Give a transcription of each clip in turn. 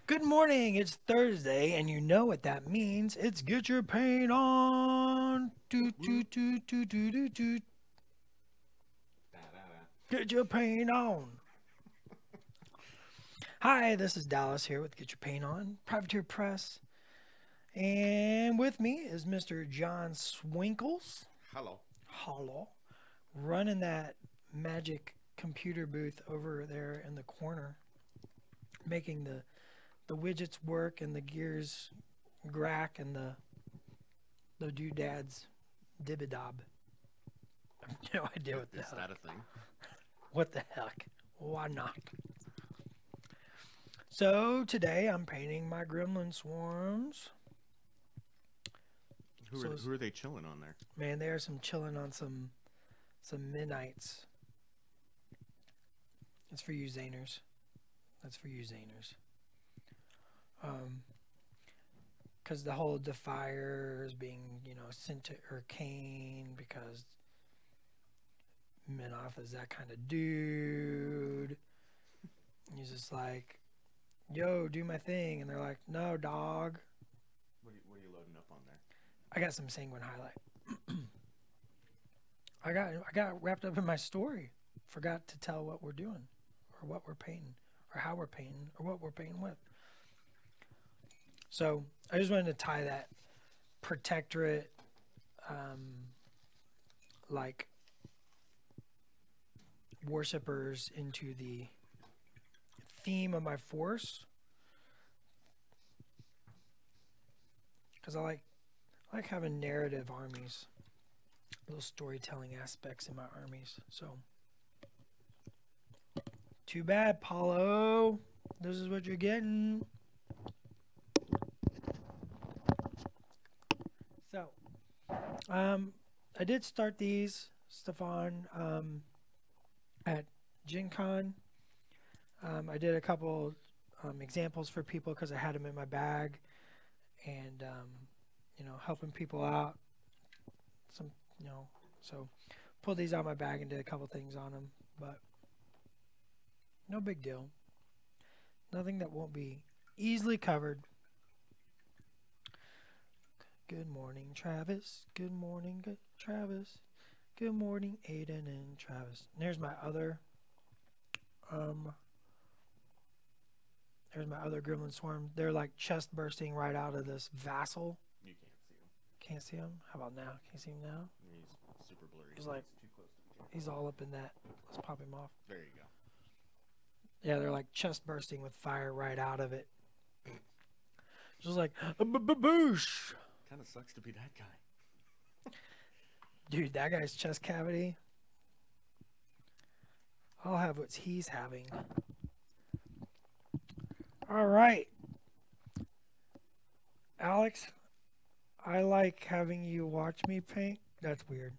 Good morning, it's Thursday, and you know what that means. It's get your paint on. Doot, doot, doot, doot, doot, doot, doot. Get your paint on. Hi, this is Dallas here with Get Your Paint On, Privateer Press. And with me is Mr. John Swinkles. Hello. Hello. Running that magic computer booth over there in the corner, making the widgets work and the gears grack and the doodads dibbidob. I have no idea what the Is heck. that a thing? What the heck? Why not? So today I'm painting my gremlin swarms. So Who are they chilling on there? man, there's some chilling on some midnights. It's for you Zaners. That's for you Zaners. Because the whole Defier is being, sent to Arcane because Minoff is that kind of dude. He's just like, yo, do my thing. And they're like, no, dog. What are you loading up on there? I got some sanguine highlight. I got wrapped up in my story. Forgot to tell what we're doing or what we're painting or how we're painting or what we're painting with. So I just wanted to tie that protectorate, like worshippers into the theme of my force, because I like having narrative armies, little storytelling aspects in my armies. So too bad, Paulo. This is what you're getting. So, I did start these, Stefan, at Gen Con. I did a couple examples for people because I had them in my bag and, helping people out. So pulled these out of my bag and did a couple things on them, but no big deal. Nothing that won't be easily covered. Good morning, Travis. Good morning, Travis. Good morning, Aiden and Travis. And um, there's my other gremlin swarm. They're like chest bursting right out of this vassal. You can't see him. Can't see him? How about now? Can you see him now? He's super blurry. He's like, too close to the camera. he's all up in that. Let's pop him off. There you go. Yeah, they're like chest bursting with fire right out of it. Just like, boosh. Kind of sucks to be that guy. Dude, that guy's chest cavity. I'll have what he's having. All right. Alex, I like having you watch me paint. That's weird.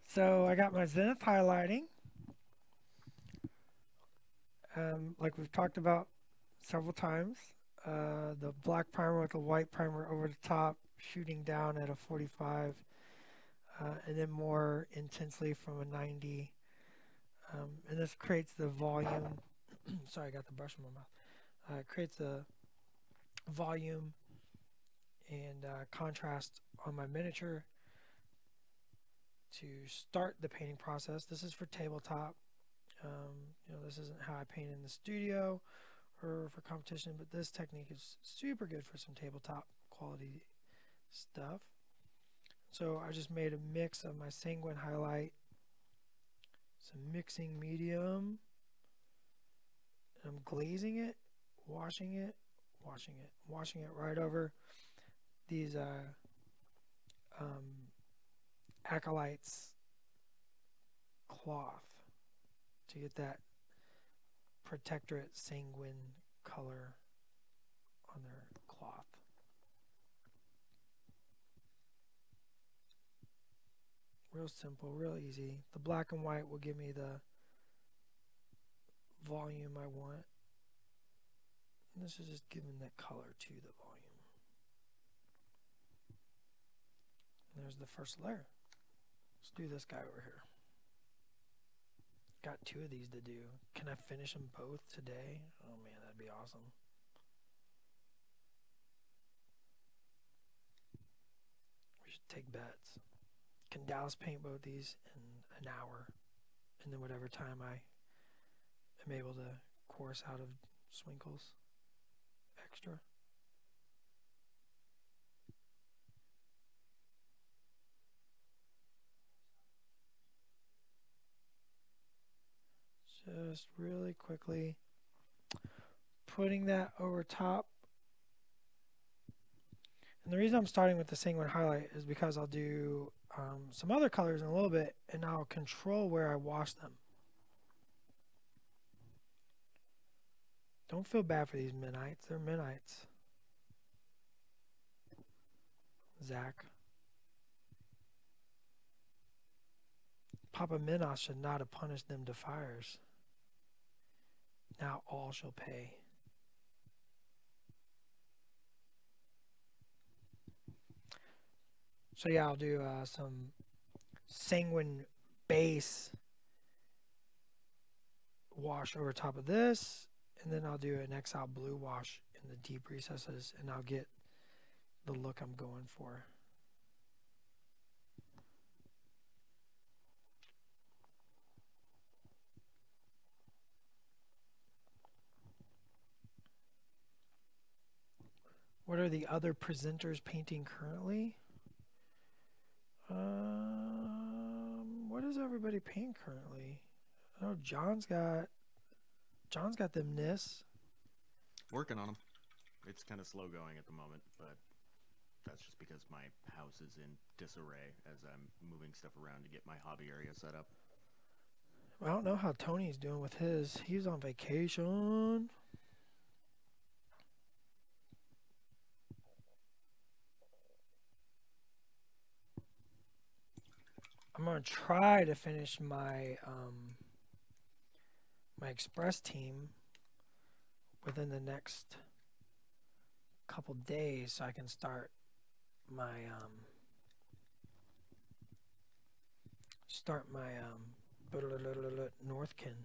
So I got my Zenith highlighting. Like we've talked about several times. The black primer with the white primer over the top, shooting down at a 45, and then more intensely from a 90. And this creates the volume. Sorry, I got the brush in my mouth. It creates the volume and contrast on my miniature to start the painting process. This is for tabletop. This isn't how I paint in the studio or for competition, but this technique is super good for some tabletop quality stuff. So I just made a mix of my sanguine highlight, some mixing medium, and I'm glazing it, washing it, washing it right over these acolytes cloth to get that protectorate sanguine color on their cloth. Real simple, real easy. The black and white will give me the volume I want. And this is just giving that color to the volume. And there's the first layer. Let's do this guy over here. got 2 of these to do. Can I finish them both today? Oh man, that'd be awesome. We should take bets. Can Dallas paint both these in an hour? And then whatever time I am able to course out of Swinkles extra. Just really quickly putting that over top. And the reason I'm starting with the Sanguine highlight is because I'll do some other colors in a little bit, and I'll control where I wash them. Don't feel bad for these Minites. They're Minites. Zach. Papa Minos should not have punished them to fires. Now all shall pay. So yeah, I'll do some Sanguine base wash over top of this, and then I'll do an Exile blue wash in the deep recesses, and I'll get the look I'm going for. What are the other presenters painting currently? What does everybody paint currently? Oh, John's got them Nis. Working on them. It's kind of slow going at the moment, but that's just because my house is in disarray as I'm moving stuff around to get my hobby area set up. I don't know how Tony's doing with his. He's on vacation. I'm gonna try to finish my my express team within the next couple days, so I can start my Northkin.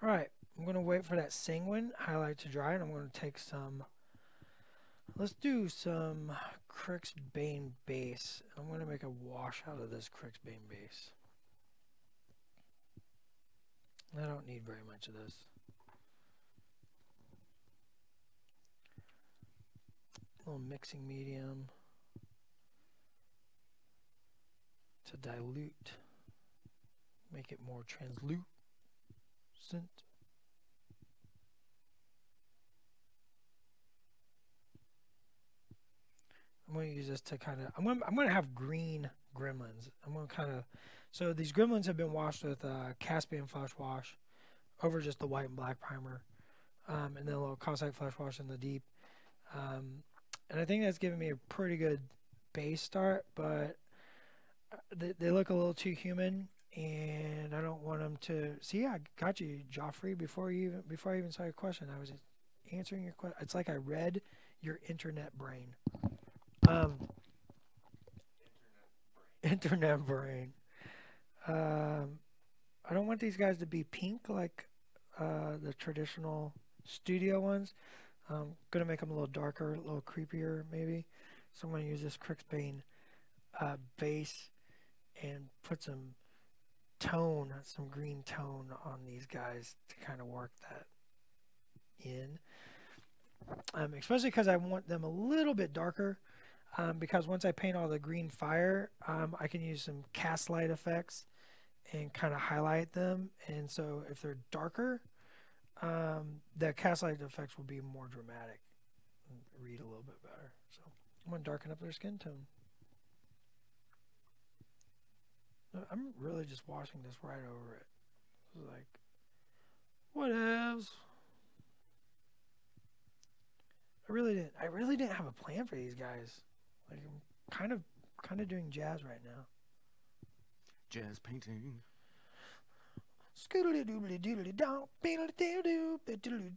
All right, I'm gonna wait for that Sanguine highlight to dry, and I'm gonna take some. Let's do some Crixbane base. I'm going to make a wash out of this Crixbane base. I don't need very much of this. A little mixing medium to dilute, make it more translucent. I'm going to use this to kind of, I'm going to have green gremlins. I'm going to kind of, so these gremlins have been washed with Caspian flesh wash over just the white and black primer, and then a little calcite flesh wash in the deep. And I think that's given me a pretty good base start, but they look a little too human, and I don't want them to, see, I got you, Joffrey, before I even saw your question. I was answering your question. It's like I read your internet brain. Internet brain. I don't want these guys to be pink like the traditional studio ones. I'm gonna make them a little darker, a little creepier maybe. So I'm gonna use this Crixbane base and put some tone, some green tone on these guys to kind of work that in. Especially because I want them a little bit darker. Because once I paint all the green fire, I can use some cast light effects and kind of highlight them. And so if they're darker, the cast light effects will be more dramatic and read a little bit better. So I'm going to darken up their skin tone. I'm really just washing this right over it. It's like, whatevs. I really didn't have a plan for these guys. Like, I'm kind of doing jazz right now. Jazz painting. Scoodly doodly doodly down, beedly doo doo, doodly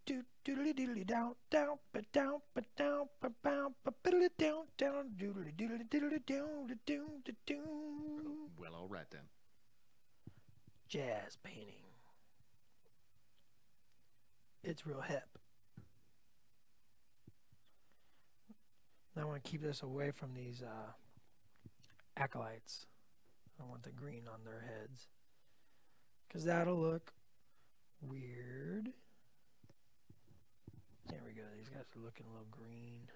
doodly doodly down, down, but down, but down, but bound, but biddly down, down, doodly doodly doodly down, doom, doom. Well, all right then. jazz painting. It's real hip. Now I want to keep this away from these acolytes. I want the green on their heads, because that'll look weird. There we go. These guys are looking a little green.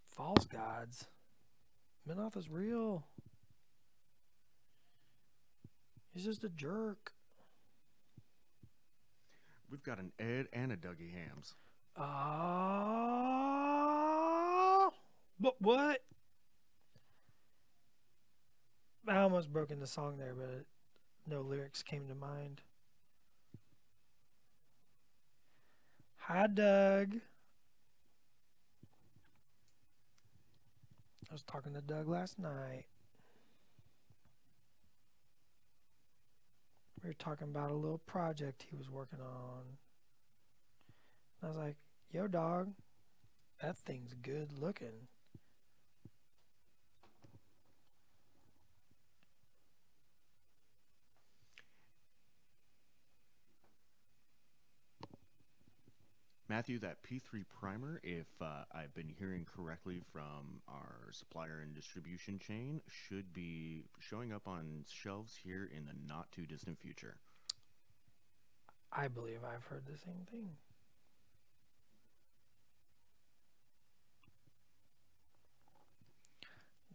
False gods. Minoth is real. He's just a jerk. We've got an Ed and a Dougie Hams. But what? I almost broke into song there, but no lyrics came to mind. Hi, Doug. I was talking to Doug last night. We were talking about a little project he was working on. I was like, yo, dog, that thing's good looking. Matthew, that P3 primer, if I've been hearing correctly from our supplier and distribution chain, should be showing up on shelves here in the not too distant future. I believe I've heard the same thing.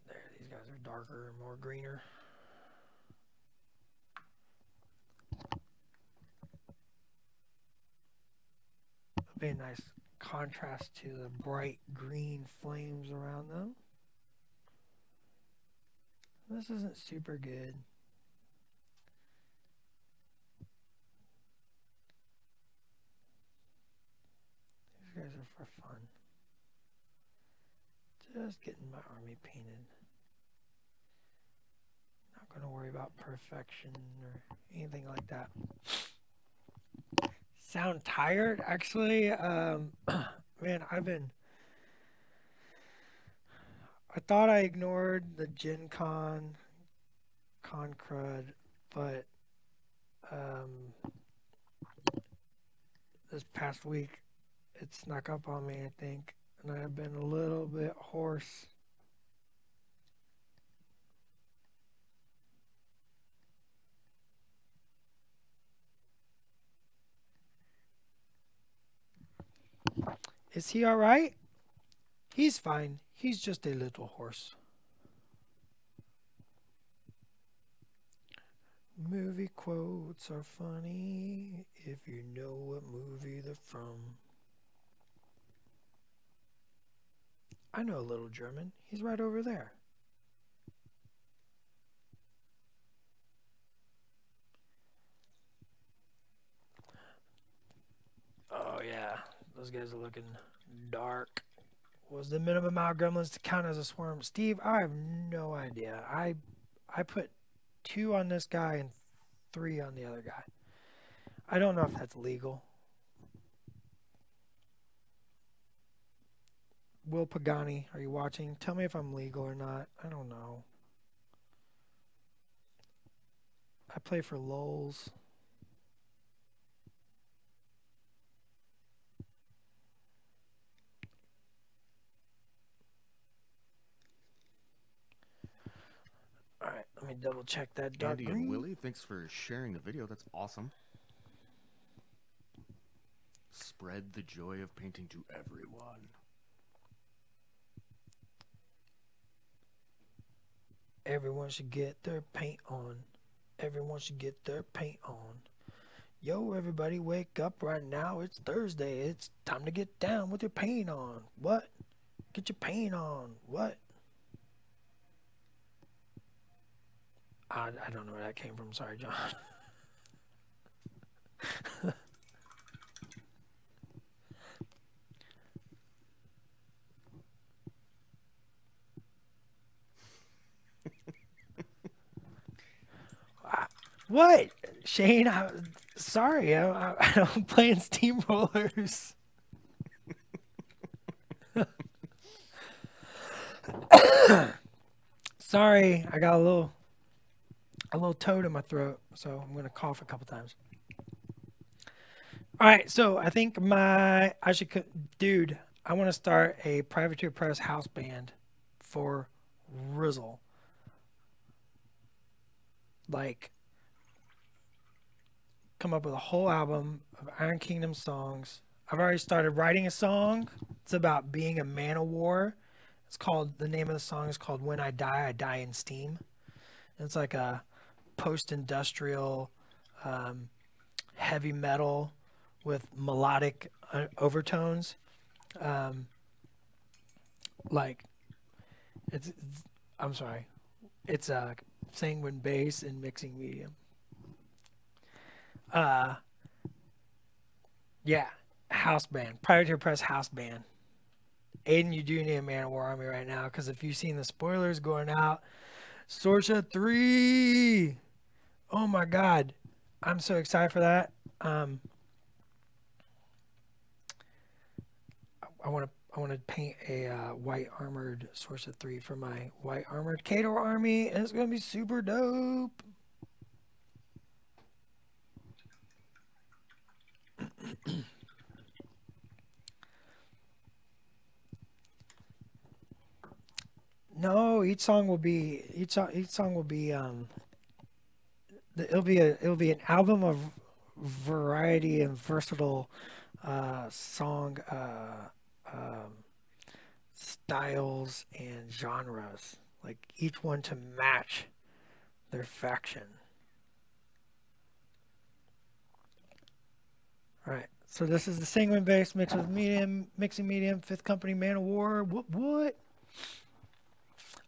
There, these guys are darker and more greener. Be a nice contrast to the bright green flames around them. This isn't super good. These guys are for fun. Just getting my army painted. Not going to worry about perfection or anything like that. Sound tired? Actually, man, I thought I ignored the Gen Con crud, but this past week it snuck up on me, I think, and I've been a little bit hoarse. Is he all right? He's fine. He's just a little hoarse. Movie quotes are funny if you know what movie they're from. I know a little German. He's right over there. Oh yeah, those guys are looking dark. Was the minimum amount of gremlins to count as a swarm? Steve, I have no idea. I put 2 on this guy and 3 on the other guy. I don't know if that's legal. Will Pagani, are you watching? Tell me if I'm legal or not. I don't know. I play for lulz. Alright, let me double check that dark Andy green. and Willie, thanks for sharing the video. That's awesome. Spread the joy of painting to everyone. Everyone should get their paint on. Everyone should get their paint on. Yo, everybody, wake up right now. It's Thursday. It's time to get down with your paint on. What? Get your paint on. What? I don't know where that came from. Sorry, John. What? Shane, sorry, I'm playing steamrollers. Sorry, I got a little toad in my throat, so I'm gonna cough a couple times. All right, so I think dude, I want to start a Privateer Press house band for Rizzle. Like, come up with a whole album of Iron Kingdom songs. I've already started writing a song. It's about being a man of war. The name of the song is called When I Die in Steam. And it's like a post-industrial heavy metal with melodic overtones. Um, like I'm sorry, it's a sanguine bass and mixing medium. Uh, yeah, house band, Privateer Press house band. Aiden, you do need a Man of War army right now because if you've seen the spoilers going out, Sorsha 3. Oh my God, I'm so excited for that. I want to paint a white armored Sorsha 3 for my white armored Kador army, and it's gonna be super dope. No, each song will be it'll be an album of variety and versatile song um, styles and genres, like each one to match their faction. All right. So this is the sanguine base mixed with medium, mixing medium, Fifth Company Man of War. What?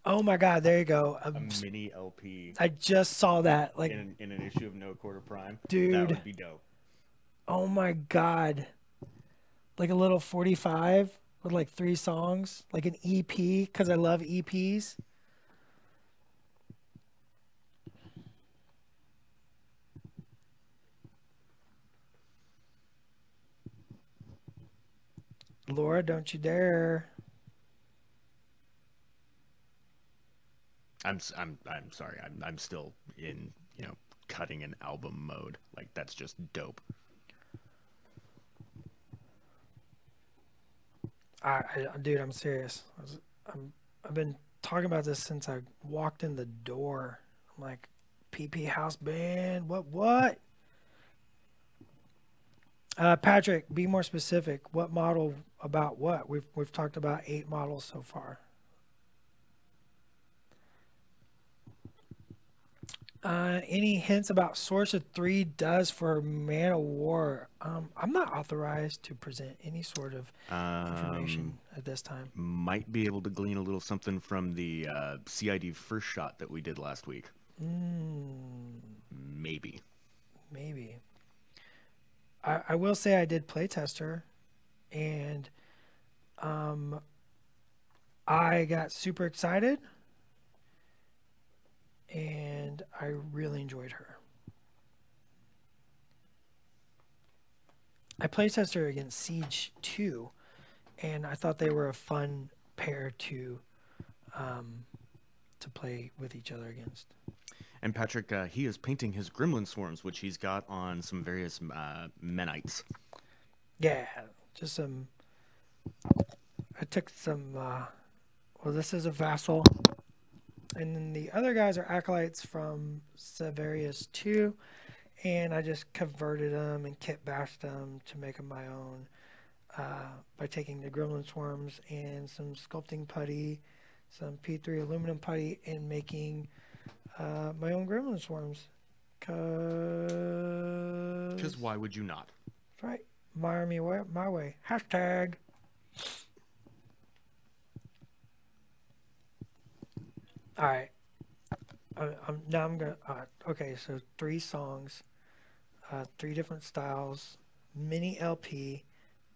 Oh my God! There you go. A mini LP I just saw that. Like in an issue of No Quarter Prime. Dude. That would be dope. Oh my God! Like a little 45 with like 3 songs, like an EP, because I love EPs. Laura, don't you dare. I'm sorry. I'm still in, cutting an album mode. Like that's just dope. Dude, I'm serious. I've been talking about this since I walked in the door. I'm like, PP House Band. What? Patrick, be more specific. What model about what? We've talked about 8 models so far. Any hints about Sorsha 3 does for Man of War? I'm not authorized to present any sort of information at this time. Might be able to glean a little something from the CID first shot that we did last week. Maybe. I will say I did playtester, and I got super excited, and I really enjoyed her. I playtested her against Siege 2, and I thought they were a fun pair to play with each other against. And Patrick, he is painting his gremlin swarms, which he's got on some various Menites. Yeah, just some. I took some. Well, this is a vassal, and then the other guys are acolytes from Severius 2, and I just converted them and kit bashed them to make them my own by taking the gremlin swarms and some sculpting putty, some P3 aluminum putty, and making my own gremlin swarms. Because why would you not? That's right. My army my way. Hashtag. All right. Now I'm gonna. Okay, so 3 songs, 3 different styles, mini LP,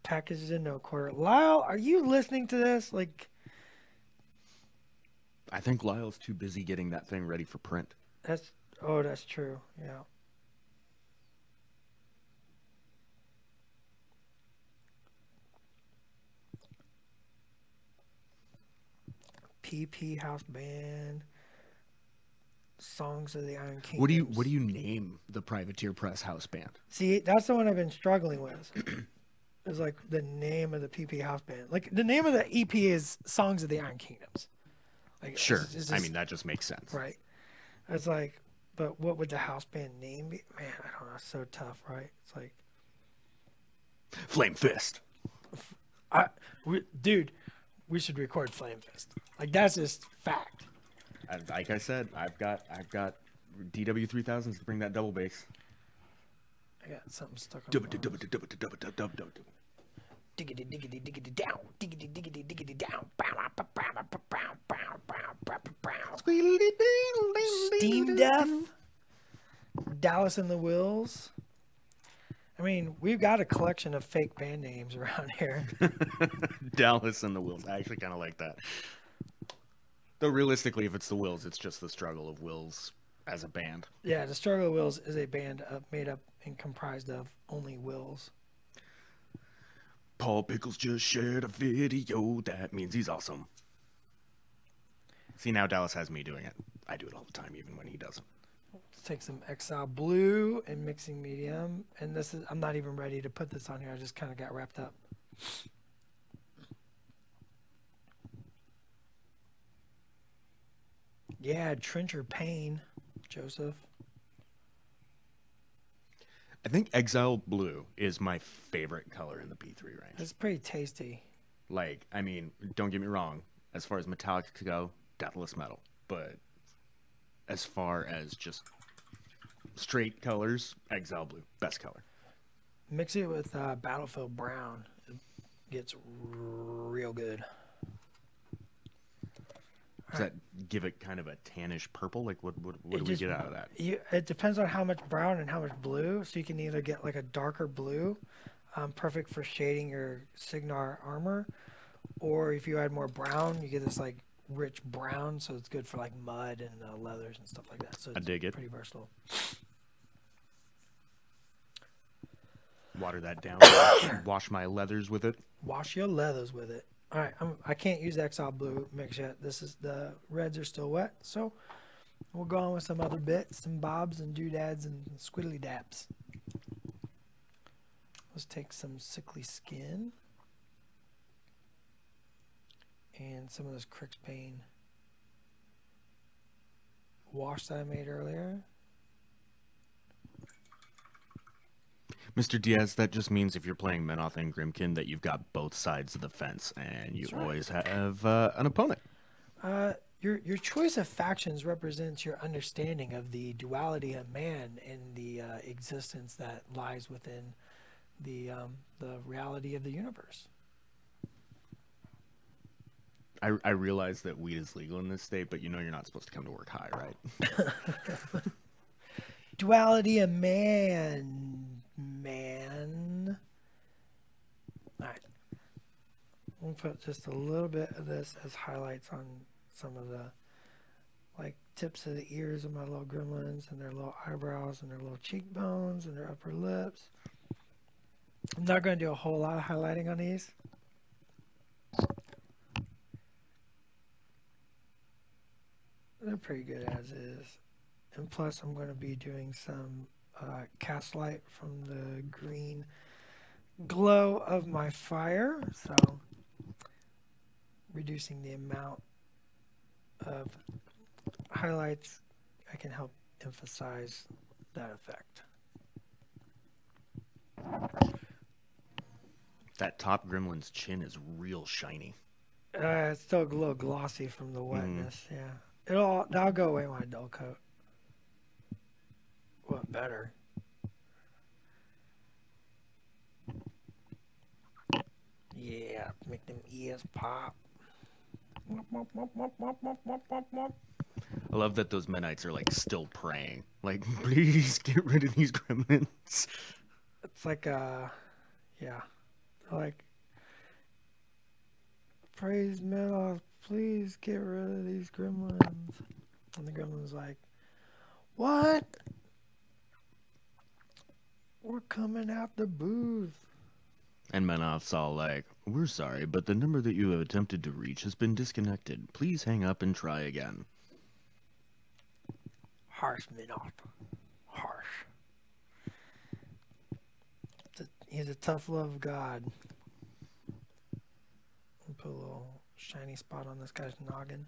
packages in no quarter. Lyle, are you listening to this? Like, I think Lyle's too busy getting that thing ready for print. that's true. Yeah. PP House Band. Songs of the Iron Kingdoms. What do you name the Privateer Press house band? See, that's the one I've been struggling with. Is like the name of the PP house band. Like the name of the EP is Songs of the Iron Kingdoms. Like, Sure. it's just, I mean, that just makes sense. right. It's like, but what would the house band name be? Man, I don't know. It's so tough, right? It's like, Flame Fist. dude, we should record Flame Fist. Like that's just fact. Like I said, I've got DW3000s to bring that double bass. I got something stuck on. Diggity diggity diggity down, diggity diggity diggity down. Steam Death, Dallas and the Wills. I mean, we've got a collection of fake band names around here. Dallas and the Wills. I actually kind of like that. Though realistically, if it's the Wills, it's just the struggle of Wills as a band. Yeah, the Struggle of Wills is a band made up and comprised of only Wills. Paul Pickles just shared a video. That means he's awesome. See, now Dallas has me doing it. I do it all the time, even when he doesn't. Let's take some Exile Blue and mixing medium. And this is, I'm not even ready to put this on here. I just kind of got wrapped up. Yeah, Trencher Pain, Joseph. I think Exile Blue is my favorite color in the P3 range. It's pretty tasty. Like, I mean, don't get me wrong. As far as metallics go, Deathless Metal. But as far as just straight colors, Exile Blue, best color. Mix it with Battlefield Brown. It gets real good. Does that give it kind of a tannish purple? Like, what do we get out of that? It depends on how much brown and how much blue. So you can either get like a darker blue, perfect for shading your Signar armor, or if you add more brown, you get this like rich brown. So it's good for like mud and leathers and stuff like that. So it's I dig it. Pretty versatile. Water that down. Wash my leathers with it. Wash your leathers with it. All right, I can't use the Exile Blue mix yet. This is the reds are still wet, so we'll go on with some other bits, some bobs and doodads and squiddly daps. Let's take some Sickly Skin and some of this Crixbane wash that I made earlier. Mr. Diaz, that just means if you're playing Menoth and Grimkin that you've got both sides of the fence and you always have an opponent. Your choice of factions represents your understanding of the duality of man and the existence that lies within the reality of the universe. I realize that weed is legal in this state, but you know you're not supposed to come to work high, right? Duality of man. All right. We'll put just a little bit of this as highlights on some of the like tips of the ears of my little gremlins and their little eyebrows and their little cheekbones and their upper lips. I'm not going to do a whole lot of highlighting on these. They're pretty good as is. And plus I'm going to be doing some cast light from the green glow of my fire, so reducing the amount of highlights, I can help emphasize that effect. That top gremlin's chin is real shiny. It's still a little glossy from the wetness. Yeah, that'll go away when I dull coat. What better? Yeah, make them ears pop. I love that those Menites are like still praying. Like, please get rid of these gremlins. It's like yeah, like praise Menoth, please get rid of these gremlins. And the gremlin's like, what? We're coming out the booth. And Menoth's all like, we're sorry, but the number that you have attempted to reach has been disconnected. Please hang up and try again. Harsh Minot. Harsh. He's a tough love god. Put a little shiny spot on this guy's noggin.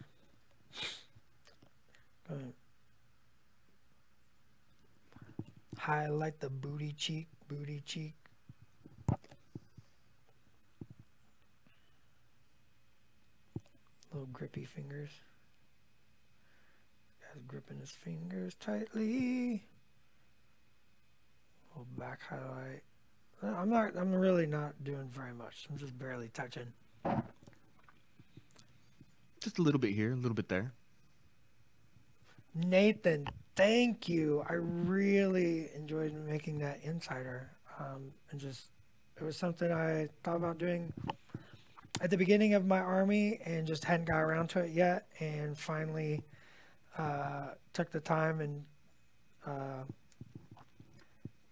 Highlight the booty cheek. Little grippy fingers. Guy's gripping his fingers tightly. Little back highlight. I'm really not doing very much. I'm just barely touching. Just a little bit here, a little bit there. Nathan, thank you. I really enjoyed making that insider. It was something I thought about doing at the beginning of my army and just hadn't got around to it yet. And finally took the time and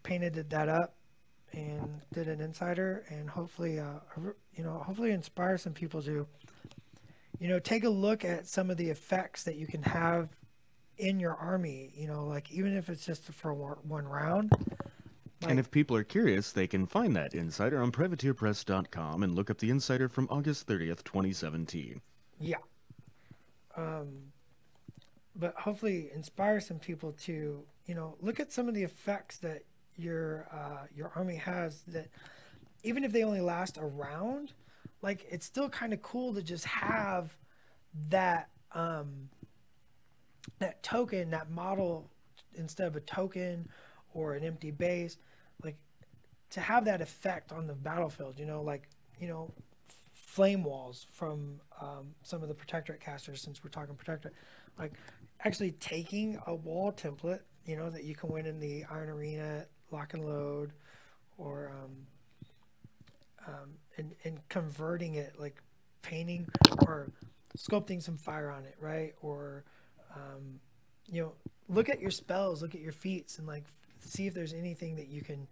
painted that up and did an insider, and hopefully, hopefully inspire some people to, take a look at some of the effects that you can have in your army, like even if it's just for one round. And if people are curious, they can find that insider on privateerpress.com and look up the insider from August 30th, 2017. Yeah. But hopefully inspire some people to, look at some of the effects that your army has, that even if they only last a round, like it's still kind of cool to just have that that token, that model, instead of a token or an empty base, like to have that effect on the battlefield, flame walls from some of the Protectorate casters, since we're talking Protectorate, like actually taking a wall template, that you can win in the Iron Arena, Lock and Load, or and converting it, like painting or sculpting some fire on it, right? Or look at your spells, look at your feats, and like see if there's anything that you can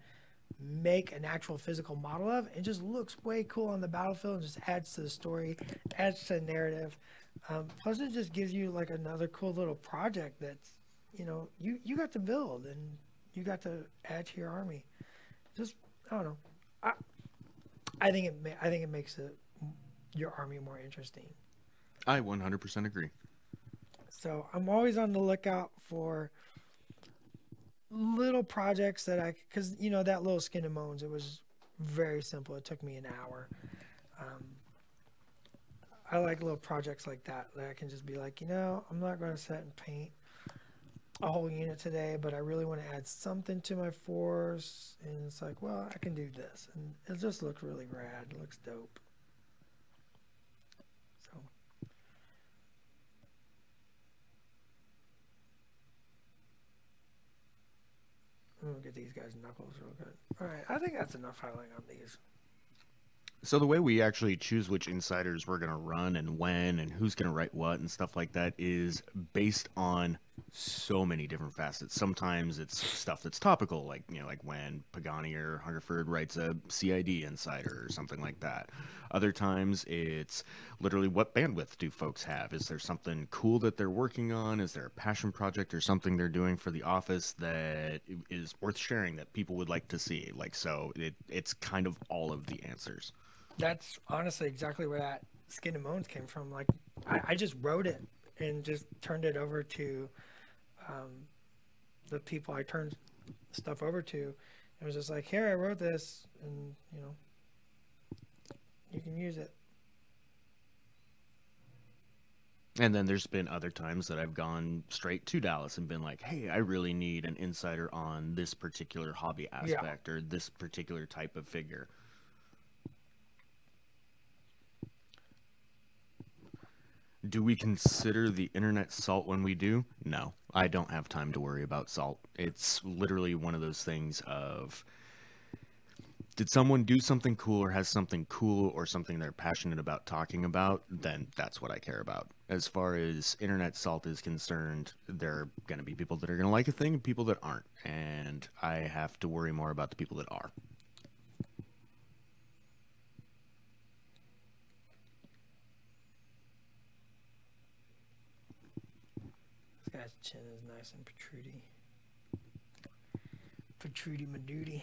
make an actual physical model of. It just looks way cool on the battlefield and just adds to the story, adds to the narrative. Plus it just gives you like another cool little project that's, you got to build and you got to add to your army. Just, I don't know. I think it makes your army more interesting. I 100% agree. So I'm always on the lookout for little projects that because that little Skin and Moans, it was very simple. It took me an hour. I like little projects like that I can just be like, I'm not going to sit and paint a whole unit today, but I really want to add something to my force, and it's like, well, I can do this, and it just looks really rad. It looks dope. So I'm gonna get these guys' knuckles real good. All right, I think that's enough highlighting on these. So the way we actually choose which insiders we're going to run and when and who's going to write what and stuff like that is based on so many different facets. Sometimes it's stuff that's topical, like when Pagani or Hungerford writes a CID insider or something like that. Other times it's literally, what bandwidth do folks have? Is there something cool that they're working on? Is there a passion project or something they're doing for the office that is worth sharing that people would like to see? It's kind of all of the answers. That's honestly exactly where that Skin and Moans came from. Like, I just wrote it and just turned it over to the people I turned stuff over to. It was just like, here, I wrote this, and you can use it. And then there's been other times that I've gone straight to Dallas and been like, hey, I really need an insider on this particular hobby aspect or this particular type of figure. Do we consider the internet salt when we do? No, I don't have time to worry about salt. It's literally one of those things of, did someone do something cool or has something cool or something they're passionate about talking about? Then that's what I care about. As far as internet salt is concerned, there are going to be people that are going to like a thing and people that aren't. And I have to worry more about the people that are. This guy guy's chin is nice and protrudy. Protrudy Maduty.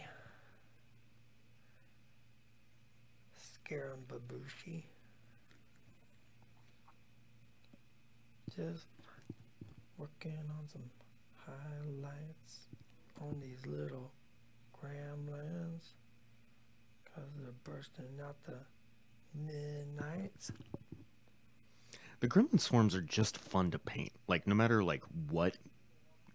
Scarum Babushi. Just working on some highlights on these little gremlins. Because they're bursting out the midnights. The gremlin swarms are just fun to paint. Like, no matter, like, what,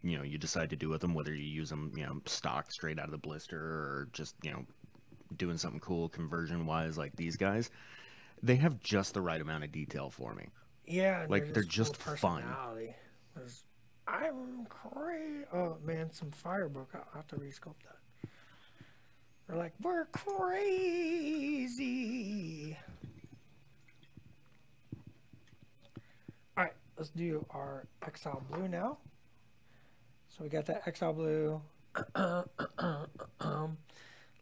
you decide to do with them, whether you use them, stock straight out of the blister or just, doing something cool conversion-wise like these guys, they have just the right amount of detail for me. Yeah, and Like, they're just full of fun. personality. I'm crazy. Oh, man, some fire broke out. I'll have to resculpt that. They're like, we're crazy. Alright, let's do our Exile Blue now. So we got that Exile Blue. A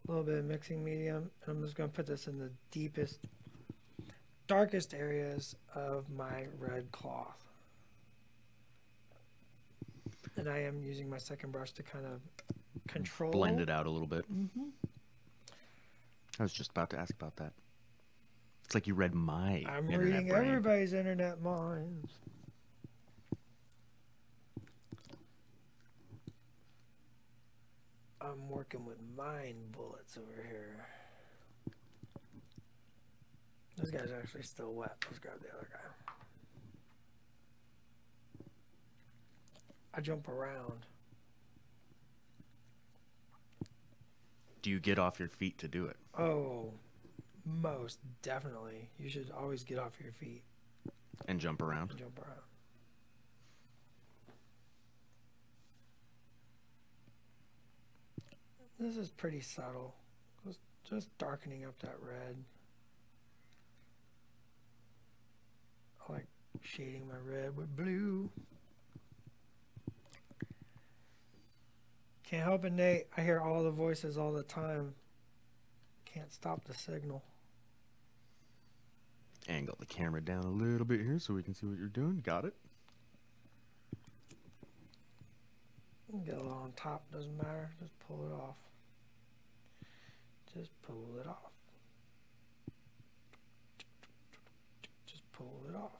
little bit of mixing medium. And I'm just going to put this in the deepest, darkest areas of my red cloth. And I am using my second brush to kind of control. Blend it out a little bit. Mm-hmm. I was just about to ask about that. It's like you read my I'm internet reading brain. everybody's internet minds. I'm working with mind bullets over here. This guy's actually still wet. Let's grab the other guy. I jump around. Do you get off your feet to do it? Oh, most definitely. You should always get off your feet And jump around? and jump around. This is pretty subtle. Just darkening up that red. I like shading my red with blue. Can't help it, Nate. I hear all the voices all the time. Can't stop the signal. Angle the camera down a little bit here so we can see what you're doing. Got it? Get a little on top, doesn't matter. Just pull it off. Just pull it off. Just pull it off.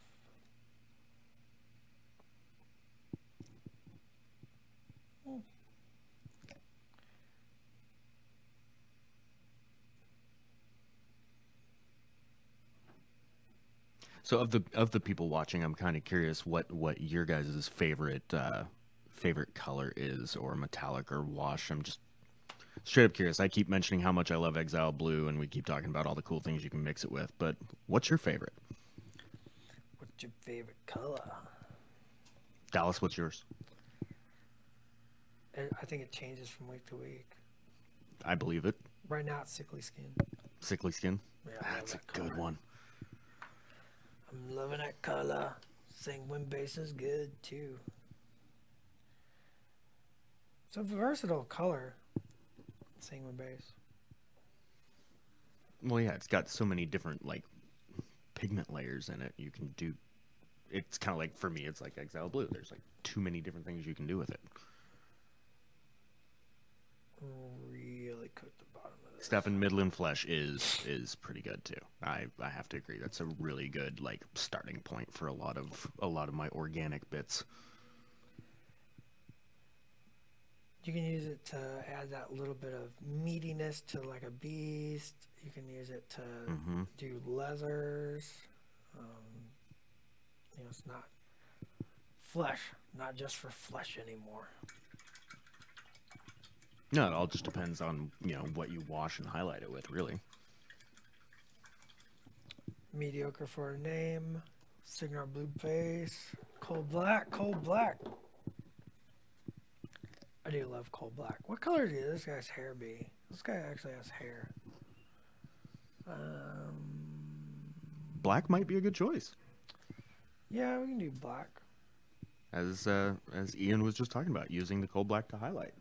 So of the people watching, I'm kind of curious what your guys' favorite color is, or metallic or wash. I'm just straight up curious. I keep mentioning how much I love Exile Blue, and we keep talking about all the cool things you can mix it with. But what's your favorite? What's your favorite color? Dallas, what's yours? I think it changes from week to week. I believe it. Right now it's sickly skin. Sickly skin. Yeah, I love That's a that good color. one. I'm loving that color. Sanguine base is good too. It's a versatile color. Sanguine base. Well, yeah, it's got so many different like pigment layers in it. You can do. It's kind of like, for me, it's like Exile Blue. There's like too many different things you can do with it. Really cook the bottom of this. Stuff in Midland Flesh is pretty good too. I have to agree. That's a really good like starting point for a lot of my organic bits. You can use it to add that little bit of meatiness to like a beast. You can use it to do leathers. It's not flesh, not just for flesh anymore. No, it all just depends on what you wash and highlight it with, really. Mediocre for a name. Signar blue base. Cold black, cold black. I do love cold black. What color do this guy's hair be? This guy actually has hair. Black might be a good choice. Yeah, we can do black. As Ian was just talking about, using the cold black to highlight.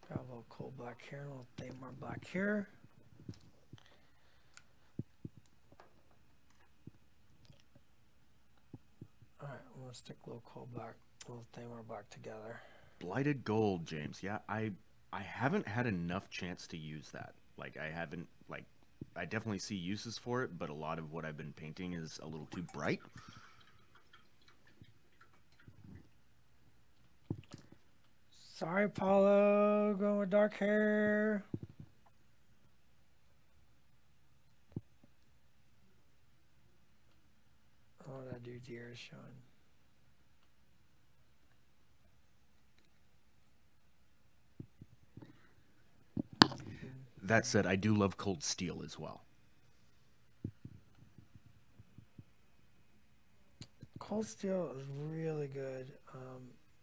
Got a little cold black here, a little thing more black here. Alright, I'm gonna stick a little coal black, a little thamar black together. Blighted gold, James. Yeah, I haven't had enough chance to use that. Like I haven't like I definitely see uses for it, but a lot of what I've been painting is a little too bright. Sorry, Paulo, going with dark hair. Oh, that dude's ear is showing. That said, I do love cold steel as well. Cold steel is really good.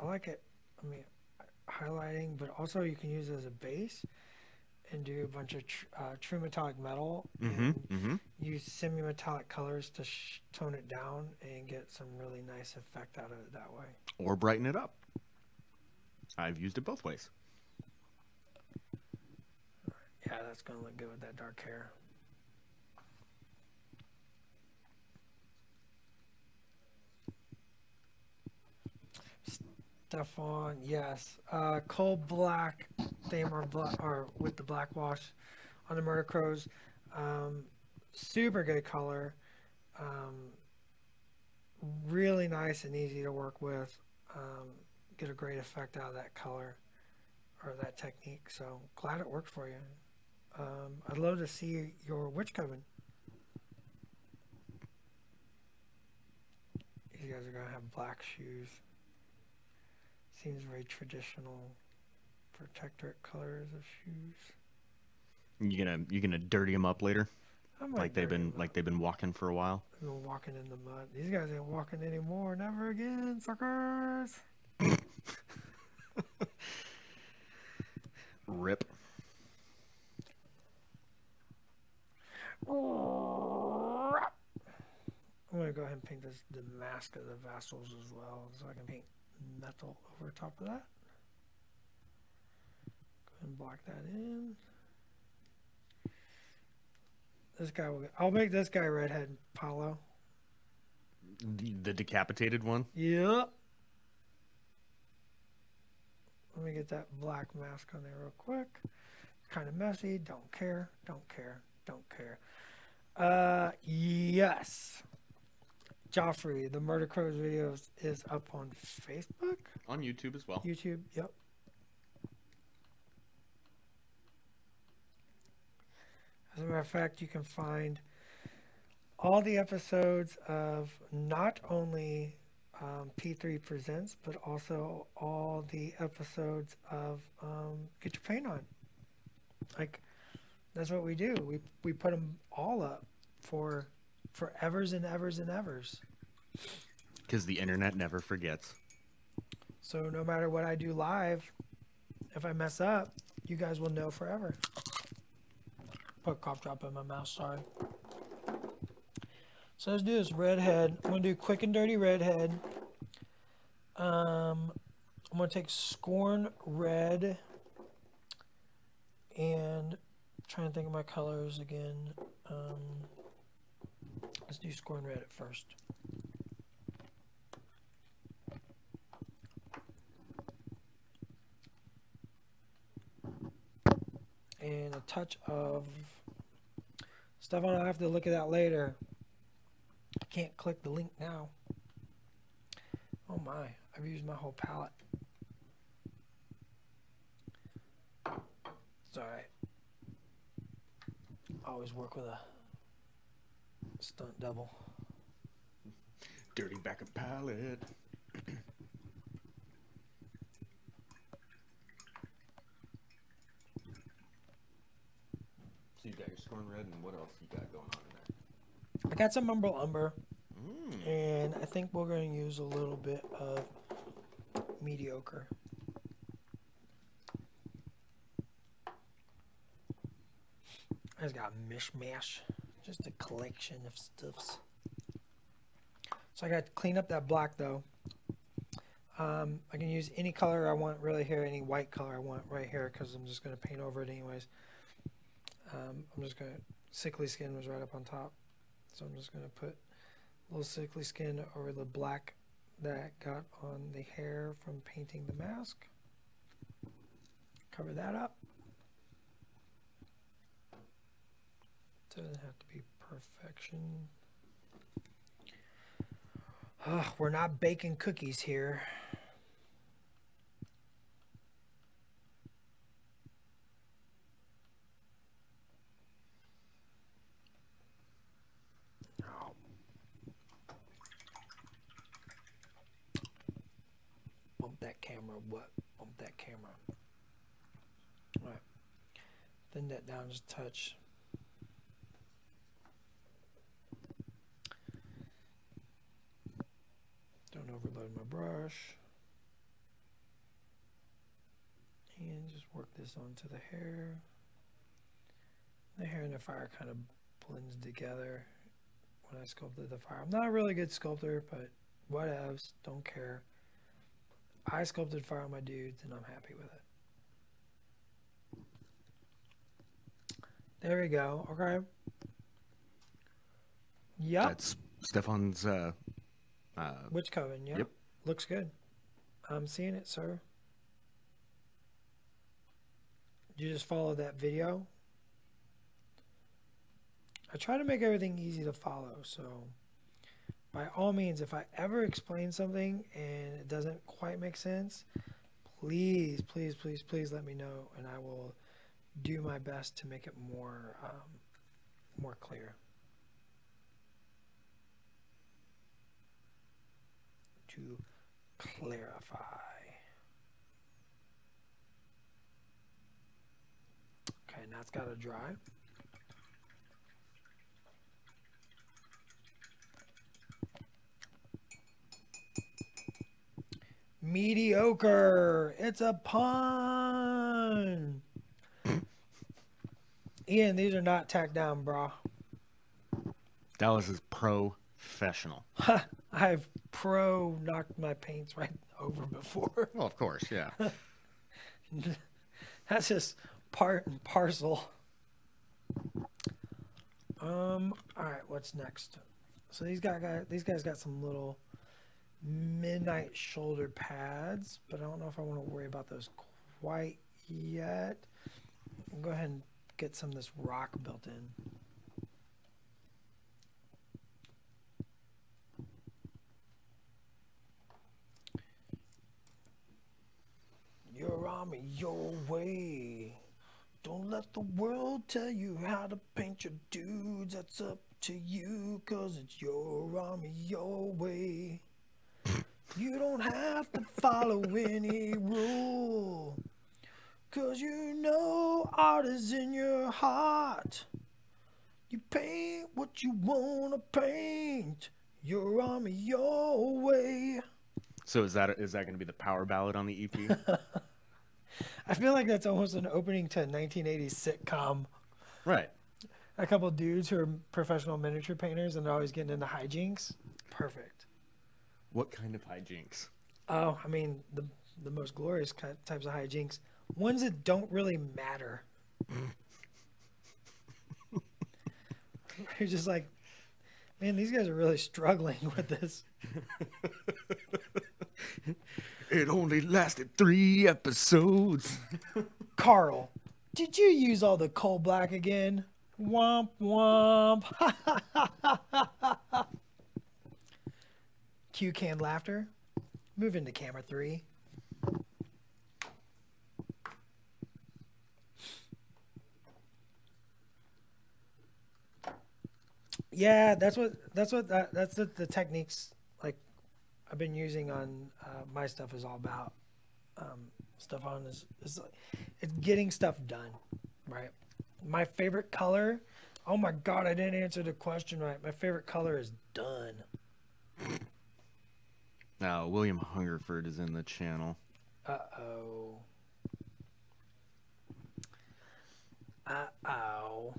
I like it. I mean, highlighting, but also you can use it as a base and do a bunch of true metallic metal and use semi-metallic colors to tone it down and get some really nice effect out of it that way. Or brighten it up. I've used it both ways. Yeah, that's going to look good with that dark hair. Stefan, yes. Cold black, thamar black, or with the black wash on the murder crows. Super good color. Really nice and easy to work with. Get a great effect out of that color or that technique. So glad it worked for you. I'd love to see your witch coven. These guys are gonna have black shoes. Seems very traditional protectorate colors of shoes. You gonna dirty them up later? Like they've been walking for a while. They've been walking in the mud. These guys ain't walking anymore. Never again, suckers. Rip. I'm gonna go ahead and paint the mask of the vassals as well, so I can paint metal over top of that. Go ahead and block that in. This guy I'll make this guy redhead, Paulo. The decapitated one? Yep. Let me get that black mask on there real quick. Kind of messy. Don't care. Don't care. Don't care. Yes. Joffrey, the Murder Crows videos is up on Facebook. On YouTube as well. YouTube, yep. As a matter of fact, you can find all the episodes of not only P3 Presents, but also all the episodes of Get Your Paint On. Like, that's what we do. We put them all up for evers and evers and evers. Because the internet never forgets. So no matter what I do live, if I mess up, you guys will know forever. Put a cough drop in my mouth, sorry. So let's do this redhead. I'm going to do quick and dirty redhead. I'm going to take Scorn Red and try and think of my colors again. Let's do Scorn Red at first. And a touch of Stefan, I'll have to look at that later. I can't click the link now. Oh my, I've used my whole palette. It's alright. Always work with a stunt double. Dirty back of palette. So you got your Scorn Red, and what else you got going on in there? I got some Umber, and I think we're going to use a little bit of Mediocre. I just got mishmash, just a collection of stuffs. So I got to clean up that black though. I can use any color I want really here, any white color I want right here, because I'm just going to paint over it anyways. I'm just going to, sickly skin was right up on top. So I'm just going to put a little sickly skin over the black that got on the hair from painting the mask. Cover that up. Doesn't have to be perfection. We're not baking cookies here. Oh. Bump that camera. What? Bump that camera. All right. Thin that down just a touch. Don't overload my brush. And just work this onto the hair. The hair and the fire kind of blends together when I sculpted the fire. I'm not a really good sculptor, but whatevs, don't care. I sculpted fire on my dudes and I'm happy with it. There we go. Okay. Yep. That's Stefan's. Witch Coven, yep. Yep. Looks good. I'm seeing it, sir. Did you just follow that video? I try to make everything easy to follow, so by all means, if I ever explain something and it doesn't quite make sense, please, please, please, please let me know, and I will do my best to make it more clear. To clarify. Okay, now it's got to dry. Mediocre. It's a pun. Ian, these are not tacked down, bro. Dallas is professional. I've knocked my paints right over before. Well, of course, yeah. That's just part and parcel. All right, what's next? So these guys got some little midnight shoulder pads, but I don't know if I want to worry about those quite yet. I'll go ahead and get some of this rock built in. Your army, your way. Don't let the world tell you how to paint your dudes. That's up to you, 'cause it's your army, your way. You don't have to follow any rule, 'cause you know art is in your heart. You paint what you want to paint. Your army, your way. So is that going to be the power ballad on the EP? I feel like that's almost an opening to a 1980s sitcom. Right. A couple dudes who are professional miniature painters and they're always getting into hijinks. Perfect. What kind of hijinks? Oh, I mean, the most glorious types of hijinks. Ones that don't really matter. You're just like, man, these guys are really struggling with this. It only lasted 3 episodes. Carl, did you use all the coal black again? Womp womp. Cue canned laughter. Move into camera 3. Yeah, that's the techniques like I've been using on my stuff is all about. Stuff on is it's getting stuff done, right? My favorite color. Oh my God, I didn't answer the question right. My favorite color is done. Now, William Hungerford is in the channel. Uh-oh. Uh-oh.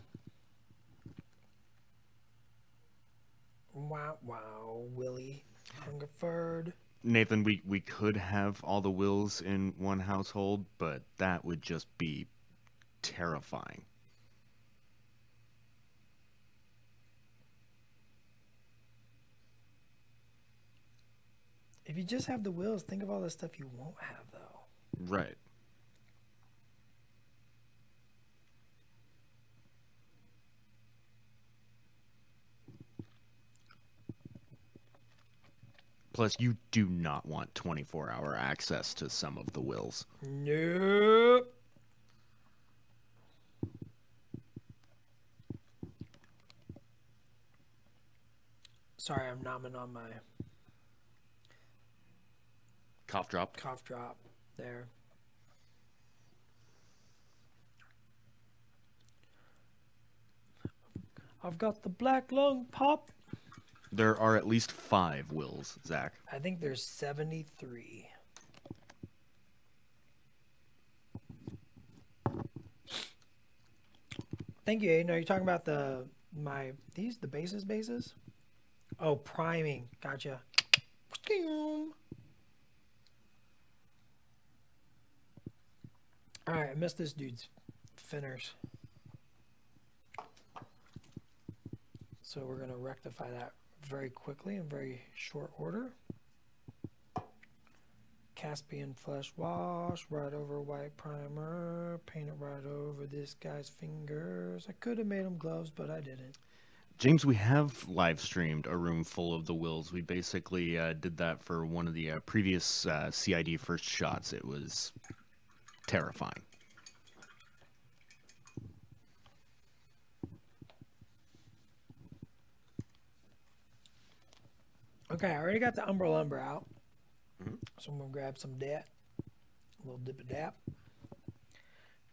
Wow, wow, Willie Hungerford. Nathan, we could have all the Wills in one household, but that would just be terrifying. If you just have the wheels, think of all the stuff you won't have, though. Right. Plus, you do not want 24-hour access to some of the wheels. Nope. Sorry, I'm nomming on my Cough drop. cough drop there. I've got the black lung pop. There are at least 5 wheels, Zach. I think there's 73. Thank you, Aiden. Are you talking about the bases? Oh, priming. Gotcha. All right, I missed this dude's finners. So we're going to rectify that very quickly in very short order. Caspian flesh wash right over white primer. Paint it right over this guy's fingers. I could have made him gloves, but I didn't. James, we have live streamed a room full of the wheels. We basically did that for one of the previous CID first shots. It was terrifying. Okay, I already got the Umbra Lumber out. So I'm going to grab some of that. A little dip of that.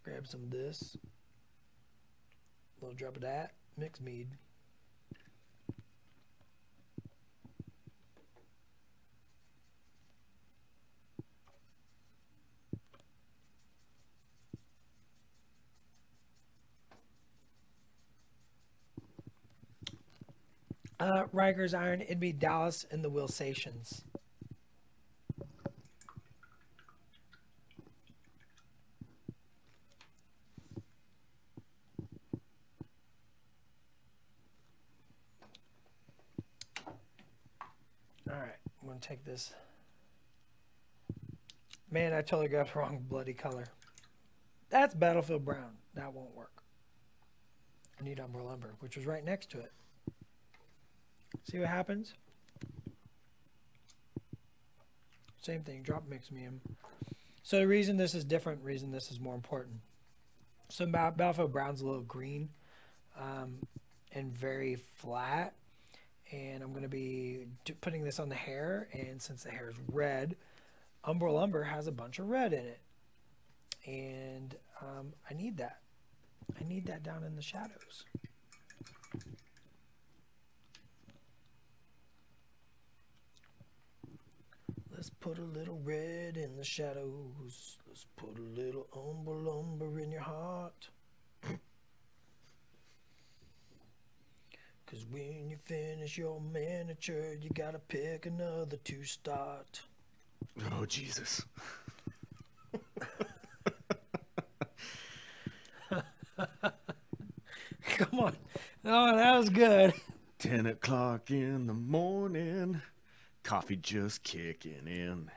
Grab some of this. A little drop of that. Mixed mead. Riker's Iron, it'd be Dallas and the Wilsations. Alright, I'm going to take this. Man, I totally got the wrong bloody color. That's Battlefield Brown. That won't work. I need Umbra Lumber, which was right next to it. See what happens? Same thing, drop mix medium. So the reason this is different, reason this is more important. So Battlefield Brown's a little green and very flat. And I'm going to be putting this on the hair. And since the hair is red, Umbra Lumber has a bunch of red in it. And I need that. I need that down in the shadows. Let's put a little red in the shadows. Let's put a little Umbra Lumber in your heart. Cause when you finish your miniature, you gotta pick another to start. Oh, Jesus. Come on. Oh, that was good. 10 o'clock in the morning. Coffee just kicking in.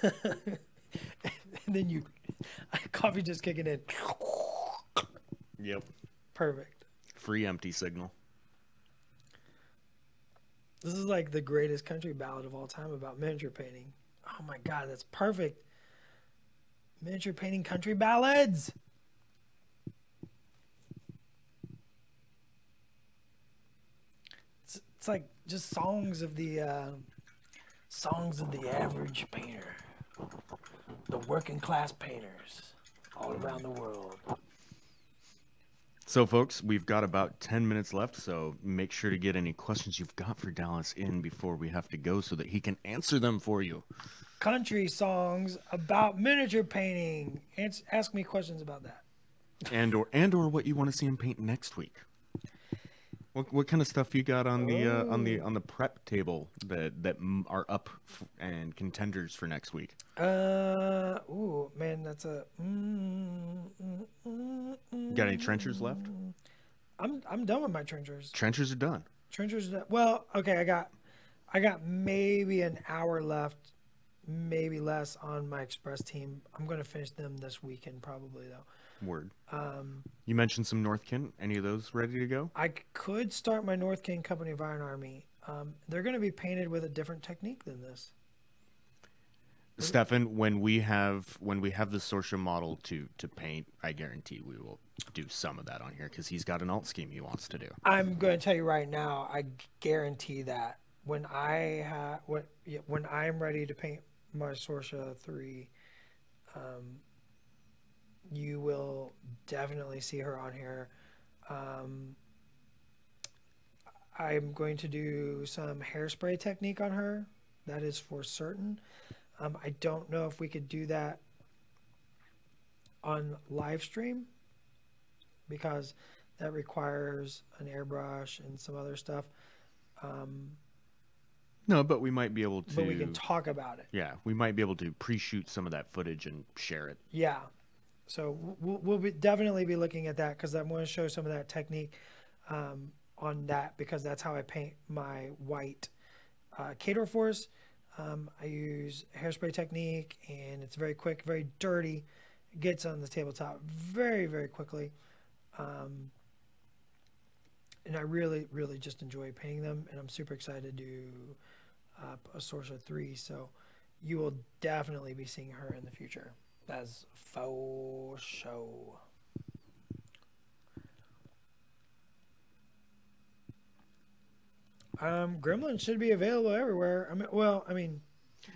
And then coffee just kicking in. Yep. Perfect. Free empty signal. This is like the greatest country ballad of all time about miniature painting. Oh my God, that's perfect. Miniature painting country ballads. It's like just songs of the average painter, the working class painters all around the world. So, folks, we've got about 10 minutes left, so make sure to get any questions you've got for Dallas in before we have to go so that he can answer them for you. Country songs about miniature painting. Ask me questions about that. And or what you want to see him paint next week. What kind of stuff you got on the prep table that are up and contenders for next week? Ooh, man, that's a. Got any trenchers left? I'm done with my trenchers. Trenchers are done. Trenchers. Well, okay, I got I got maybe an hour left, maybe less on my express team. I'm going to finish them this weekend probably though. Word. You mentioned some Northkin. Any of those ready to go? I could start my North King Company of Iron Army. They're going to be painted with a different technique than this. Stefan, when we have the Sorsha model to paint, I guarantee we will do some of that on here because he's got an alt scheme he wants to do. I'm going to tell you right now, I guarantee that when when I'm ready to paint my Sorsha 3, you will definitely see her on here. I'm going to do some hairspray technique on her. That is for certain. I don't know if we could do that on live stream because that requires an airbrush and some other stuff. No, but we might be able to. But we can talk about it. Yeah, we might be able to pre-shoot some of that footage and share it. Yeah. So we'll definitely be looking at that because I'm going to show some of that technique on that because that's how I paint my white Kador Force. I use hairspray technique and it's very quick, very dirty. It gets on the tabletop very, very quickly. And I really, really just enjoy painting them and I'm super excited to do a Sorsha 3. So you will definitely be seeing her in the future. That's faux show. Gremlins should be available everywhere. I mean,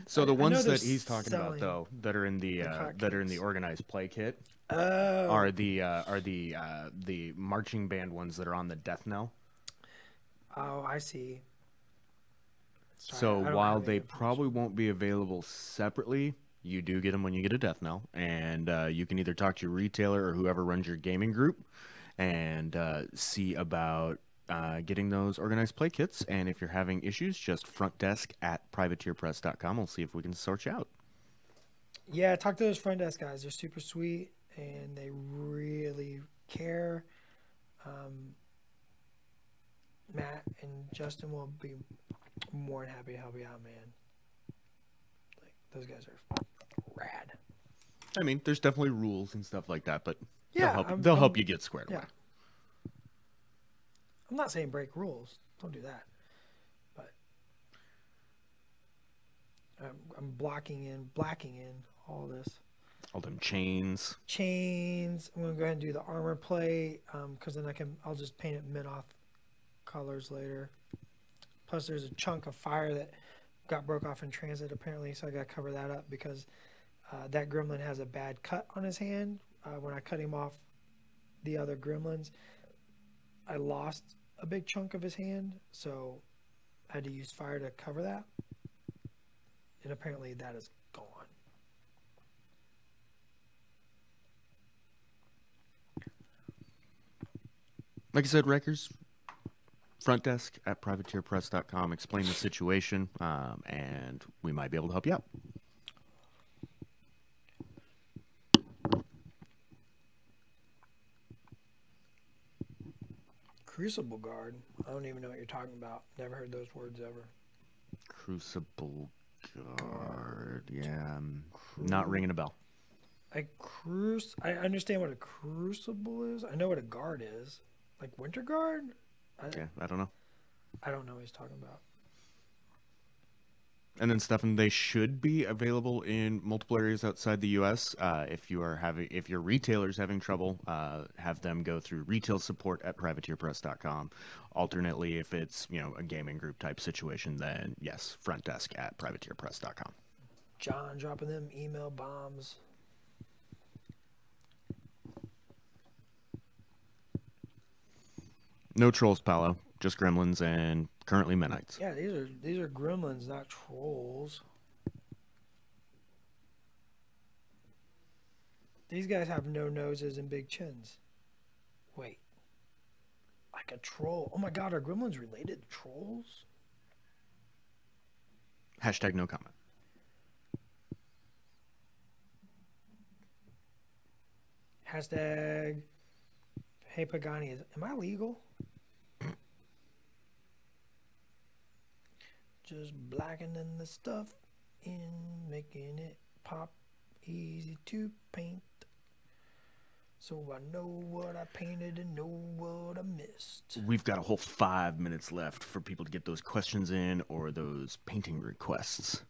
so the ones they're that he's talking about selling though, that are in the hotcakes. organized play kit, Oh, are the marching band ones that are on the death knell. oh, I see. Sorry, So I don't while have any they information. probably won't be available separately, you do get them when you get a death knell, and you can either talk to your retailer or whoever runs your gaming group, and see about getting those organized play kits. And if you're having issues, just front desk at privateerpress.com. We'll see if we can sort you out. Yeah, talk to those front desk guys. They're super sweet and they really care. Matt and Justin will be more than happy to help you out, man. Like those guys are rad. I mean, there's definitely rules and stuff like that, but Yeah, they'll help you get squared yeah. away. I'm not saying break rules. Don't do that. But I'm blacking in all this. All them chains. Chains. I'm gonna go ahead and do the armor plate because then I'll just paint it mid-off colors later. Plus, there's a chunk of fire that got broke off in transit apparently, so I gotta cover that up because that gremlin has a bad cut on his hand. When I cut him off the other gremlins, I lost a big chunk of his hand, so I had to use fire to cover that. And apparently that is gone. Like I said, Wreckers, front desk at privateerpress.com. Explain the situation, and we might be able to help you out. Crucible Guard. I don't even know what you're talking about. Never heard those words ever. Crucible Guard. Yeah, not ringing a bell. I understand what a crucible is. I know what a guard is. Like Winter Guard? Yeah, I don't know. I don't know what he's talking about. And then, Stefan, they should be available in multiple areas outside the U.S. If your retailer's having trouble, have them go through retail support at privateerpress.com. Alternately, if it's a gaming group type situation, then yes, front desk at privateerpress.com. John dropping them email bombs. No trolls, Paolo. Just gremlins and currently Menites. Yeah, these are gremlins, not trolls. These guys have no noses and big chins. Wait. Like a troll. Oh my god, are gremlins related to trolls? Hashtag no comment. Hashtag hey Pagani, am I legal? Just blackening the stuff in, making it pop, easy to paint. So I know what I painted and know what I missed. We've got a whole 5 minutes left for people to get those questions in or those painting requests.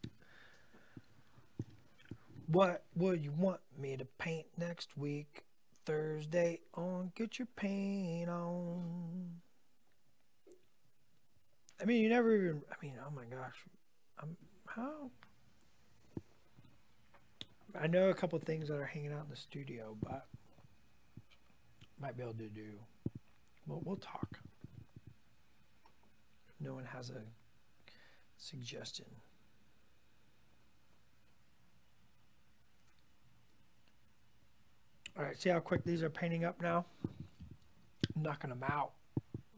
What would you want me to paint next week? Thursday on Get Your Paint On. I mean, you never even, I mean, oh my gosh. How? I know a couple things that are hanging out in the studio, but might be able to do. Well, we'll talk. If no one has a suggestion. All right, see how quick these are painting up now? Knocking them out.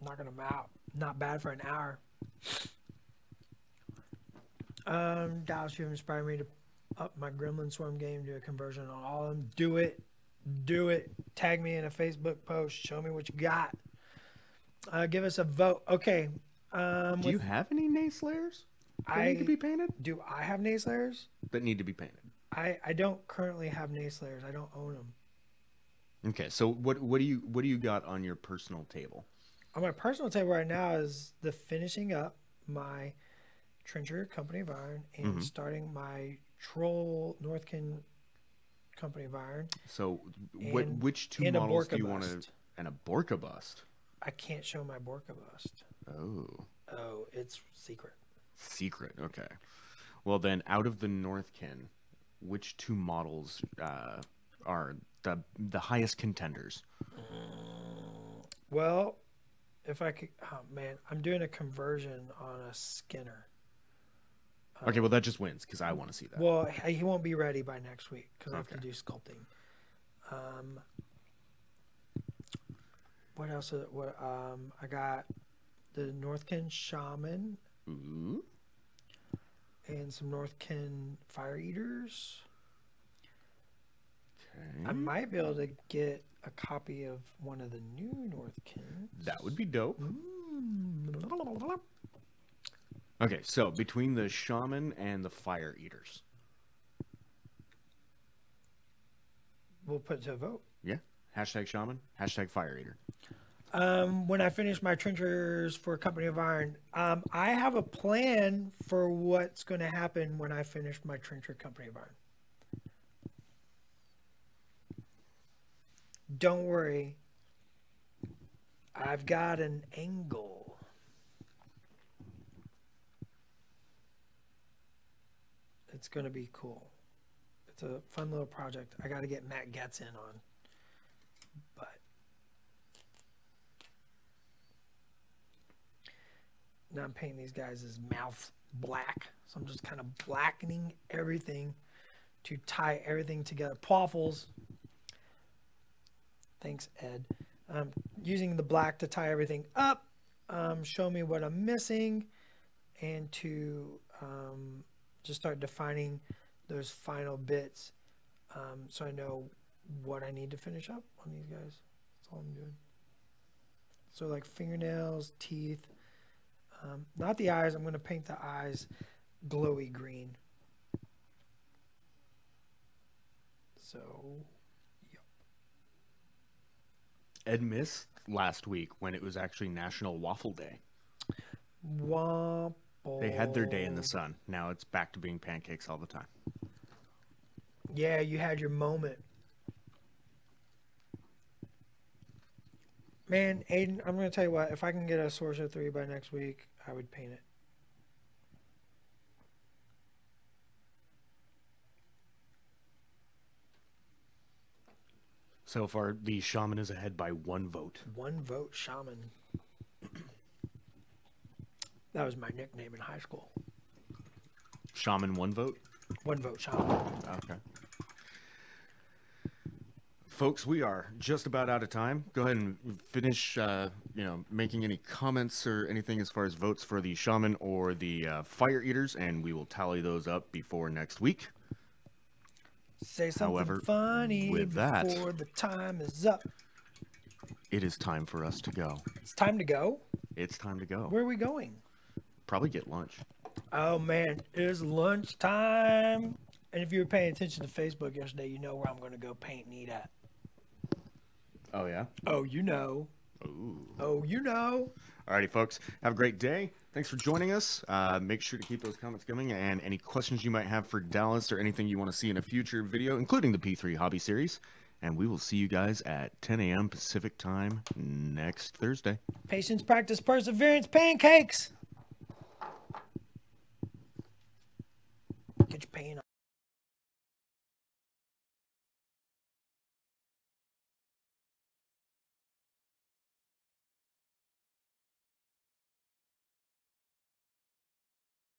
Knocking them out. Not bad for an hour. Dallas, you've inspired me to up my Gremlin Swarm game, do a conversion on all of them. Do it. Do it. Tag me in a Facebook post. Show me what you got. Give us a vote. Okay. Do you have any nayslayers that need to be painted? Do I have nayslayers? That need to be painted. I don't currently have nayslayers. I don't own them. Okay, so what do you got on your personal table? On my personal table right now is the finishing up my Trencher Company of Iron and starting my Troll Northkin Company of Iron. So which two models do you want to? And a Borka bust. I can't show my Borka bust. Oh, it's secret. Secret. Okay. Well then, out of the Northkin, which two models are the highest contenders? Well, if I could, oh man, I'm doing a conversion on a Skinner. Okay, well that just wins because I want to see that. Well, he won't be ready by next week because I have to do sculpting. What else? I got the Northkin Shaman. Ooh. And some Northkin Fire Eaters. Okay. I might be able to get a copy of one of the new Northkins. That would be dope. Okay, so between the Shaman and the Fire Eaters. We'll put it to a vote. Yeah. Hashtag Shaman, hashtag Fire Eater. When I finish my trenchers for Company of Iron, I have a plan for what's going to happen when I finish my trencher Company of Iron. Don't worry. I've got an angle. It's going to be cool. It's a fun little project. I got to get Matt Getz in on. But now I'm painting these guys' mouths black. So I'm just kind of blackening everything to tie everything together. Waffles. Thanks, Ed. Using the black to tie everything up, show me what I'm missing, and to just start defining those final bits so I know what I need to finish up on these guys. That's all I'm doing. So like fingernails, teeth, not the eyes. I'm going to paint the eyes glowy green. So... Ed missed last week when it was actually National Waffle Day. Waffle. They had their day in the sun. Now it's back to being pancakes all the time. Yeah, you had your moment. Man, Aiden, I'm going to tell you what. If I can get a Sorcerer 3 by next week, I would paint it. So far, the Shaman is ahead by 1 vote. 1 vote, Shaman. That was my nickname in high school. Shaman 1 vote? 1 vote, Shaman. Okay. Folks, we are just about out of time. Go ahead and finish, making any comments or anything as far as votes for the Shaman or the Fire Eaters, and we will tally those up before next week. Say something However, funny with that, before the time is up. It is time for us to go. It's time to go? It's time to go. Where are we going? Probably get lunch. Oh man, it is lunchtime. And if you were paying attention to Facebook yesterday, you know where I'm going to go paint and eat at. Oh, yeah? Oh, you know. Ooh. Oh, you know. Alrighty, folks. Have a great day. Thanks for joining us. Make sure to keep those comments coming, and any questions you might have for Dallas or anything you want to see in a future video, including the P3 Hobby Series. And we will see you guys at 10 a.m. Pacific Time next Thursday. Patience, practice, perseverance, pancakes. Get your paint on.